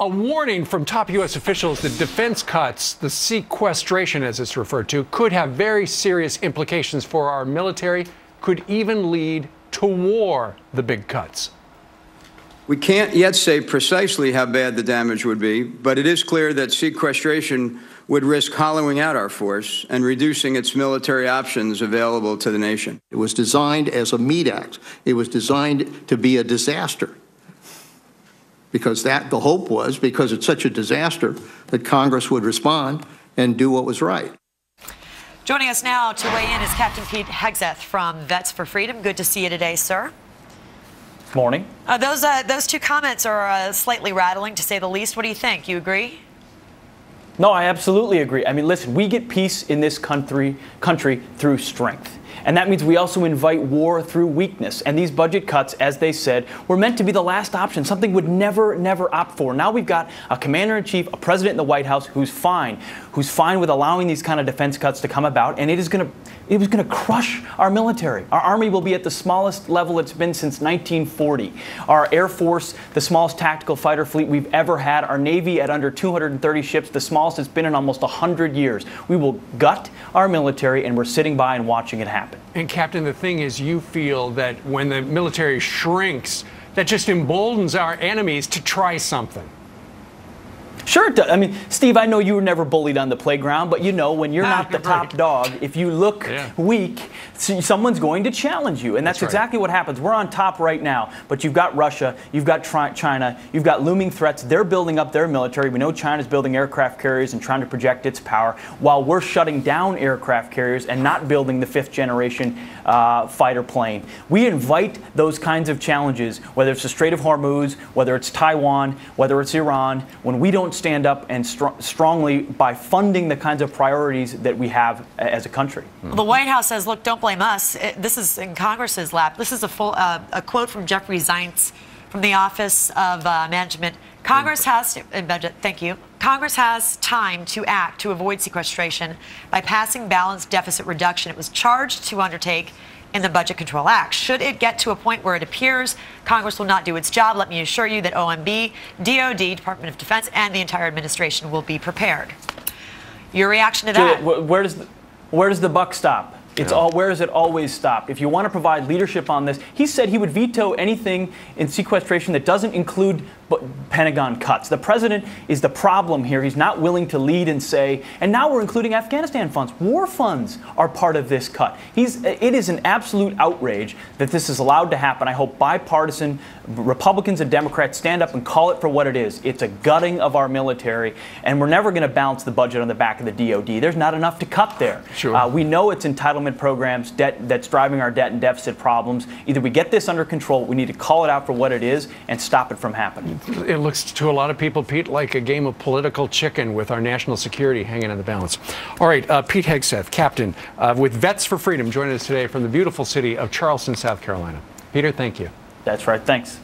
A warning from top U.S. officials that defense cuts, the sequestration as it's referred to, could have very serious implications for our military, could even lead to war, the big cuts. We can't yet say precisely how bad the damage would be, but it is clear that sequestration would risk hollowing out our force and reducing its military options available to the nation. It was designed as a meat axe. It was designed to be a disaster. Because the hope was, because it's such a disaster, that Congress would respond and do what was right. Joining us now to weigh in is Captain Pete Hegseth from Vets for Freedom. Good to see you today, sir. Morning. Those two comments are slightly rattling, to say the least. What do you think? You agree? No, I absolutely agree. I mean, listen, we get peace in this country through strength. And that means we also invite war through weakness. And these budget cuts, as they said, were meant to be the last option, something we'd never opt for. Now we've got a commander-in-chief, a president in the White House who's fine with allowing these kind of defense cuts to come about, and it was going to crush our military. Our Army will be at the smallest level it's been since 1940. Our Air Force, the smallest tactical fighter fleet we've ever had. Our Navy at under 230 ships, the smallest it's been in almost 100 years. We will gut our military, and we're sitting by and watching it happen. And Captain, the thing is, you feel that when the military shrinks, that just emboldens our enemies to try something. Sure it does. I mean, Steve, I know you were never bullied on the playground, but you know, when you're not the top dog, if you look weak, someone's going to challenge you. And that's exactly what happens. We're on top right now, but you've got Russia, you've got China, you've got looming threats. They're building up their military. We know China's building aircraft carriers and trying to project its power, while we're shutting down aircraft carriers and not building the 5th generation fighter plane. We invite those kinds of challenges, whether it's the Strait of Hormuz, whether it's Taiwan, whether it's Iran, when we don't stand up and strongly by funding the kinds of priorities that we have as a country. Well, the White House says, look, don't blame us. This is in Congress's lap. This is a quote from Jeffrey Zients from the Office of Management. Congress has thank you. Congress has time to act to avoid sequestration by passing balanced deficit reduction it was charged to undertake in the Budget Control Act. Should it get to a point where it appears Congress will not do its job, let me assure you that OMB, DOD, Department of Defense, and the entire administration will be prepared. Your reaction to that? Where does the buck stop? It's where does it always stop? If you want to provide leadership on this, he said he would veto anything in sequestration that doesn't include Pentagon cuts. The president is the problem here. He's not willing to lead and say, and now we're including Afghanistan funds. War funds are part of this cut. It is an absolute outrage that this is allowed to happen. I hope bipartisan Republicans and Democrats stand up and call it for what it is. It's a gutting of our military, and we're never going to balance the budget on the back of the DOD. There's not enough to cut there. Sure. We know it's entitlement programs, debt that's driving our debt and deficit problems. Either we get this under control, we need to call it out for what it is and stop it from happening. It looks to a lot of people, Pete, like a game of political chicken with our national security hanging on the balance. All right, Pete Hegseth, Captain with Vets for Freedom, joining us today from the beautiful city of Charleston, South Carolina. Peter, thank you. That's right. Thanks.